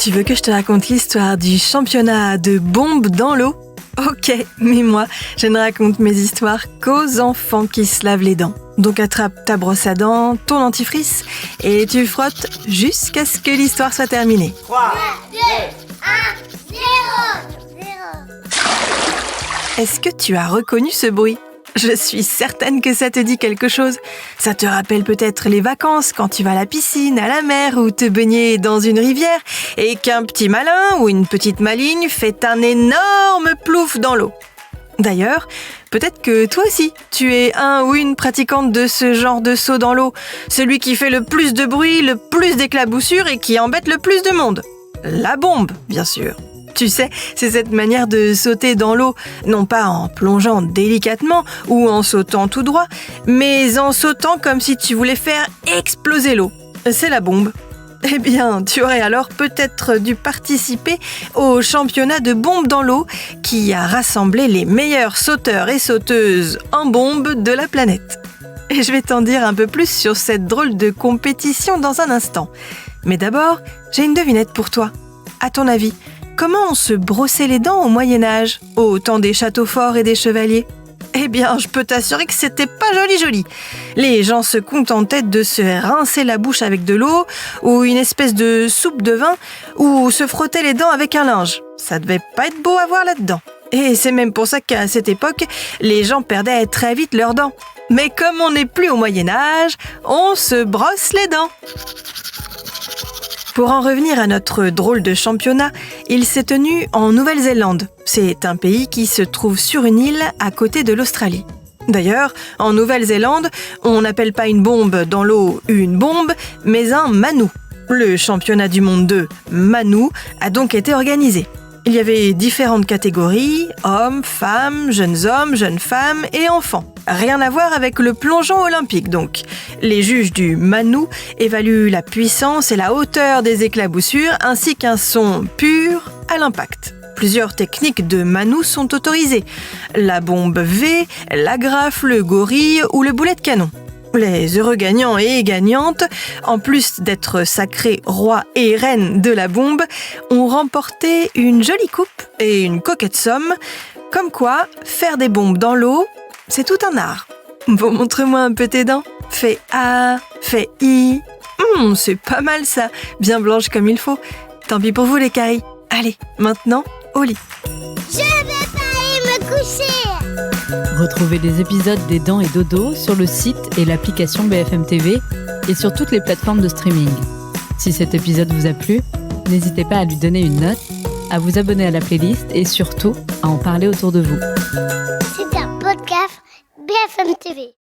Tu veux que je te raconte l'histoire du championnat de bombes dans l'eau ? Ok, mais moi, je ne raconte mes histoires qu'aux enfants qui se lavent les dents. Donc attrape ta brosse à dents, ton dentifrice, et tu frottes jusqu'à ce que l'histoire soit terminée. 3, 2, 1, 0. Est-ce que tu as reconnu ce bruit ? Je suis certaine que ça te dit quelque chose. Ça te rappelle peut-être les vacances quand tu vas à la piscine, à la mer ou te baigner dans une rivière et qu'un petit malin ou une petite maligne fait un énorme plouf dans l'eau. D'ailleurs, peut-être que toi aussi, tu es un ou une pratiquante de ce genre de saut dans l'eau. Celui qui fait le plus de bruit, le plus d'éclaboussures et qui embête le plus de monde. La bombe, bien sûr. Tu sais, c'est cette manière de sauter dans l'eau, non pas en plongeant délicatement ou en sautant tout droit, mais en sautant comme si tu voulais faire exploser l'eau. C'est la bombe. Eh bien, tu aurais alors peut-être dû participer au championnat de bombe dans l'eau qui a rassemblé les meilleurs sauteurs et sauteuses en bombe de la planète. Et je vais t'en dire un peu plus sur cette drôle de compétition dans un instant. Mais d'abord, j'ai une devinette pour toi. À ton avis, comment on se brossait les dents au Moyen-Âge, au temps des châteaux forts et des chevaliers ? Eh bien, je peux t'assurer que c'était pas joli. Les gens se contentaient de se rincer la bouche avec de l'eau, ou une espèce de soupe de vin, ou se frotter les dents avec un linge. Ça devait pas être beau à voir là-dedans. Et c'est même pour ça qu'à cette époque, les gens perdaient très vite leurs dents. Mais comme on n'est plus au Moyen-Âge, on se brosse les dents. Pour en revenir à notre drôle de championnat, il s'est tenu en Nouvelle-Zélande. C'est un pays qui se trouve sur une île à côté de l'Australie. D'ailleurs, en Nouvelle-Zélande, on n'appelle pas une bombe dans l'eau une bombe, mais un manu. Le championnat du monde de manu a donc été organisé. Il y avait différentes catégories, hommes, femmes, jeunes femmes et enfants. Rien à voir avec le plongeon olympique donc. Les juges du manu évaluent la puissance et la hauteur des éclaboussures ainsi qu'un son pur à l'impact. Plusieurs techniques de manu sont autorisées. La bombe V, l'agrafe, le gorille ou le boulet de canon. Les heureux gagnants et gagnantes, en plus d'être sacrés rois et reines de la bombe, ont remporté une jolie coupe et une coquette somme. Comme quoi, faire des bombes dans l'eau, c'est tout un art. Bon, montre-moi un peu tes dents. Fais A, fais I. C'est pas mal ça, bien blanche comme il faut. Tant pis pour vous les caries. Allez, maintenant, au lit. Je vais pas aller me coucher. Retrouvez les épisodes des Dents et Dodo sur le site et l'application BFM TV et sur toutes les plateformes de streaming. Si cet épisode vous a plu, n'hésitez pas à lui donner une note, à vous abonner à la playlist et surtout à en parler autour de vous. C'est un podcast BFM TV.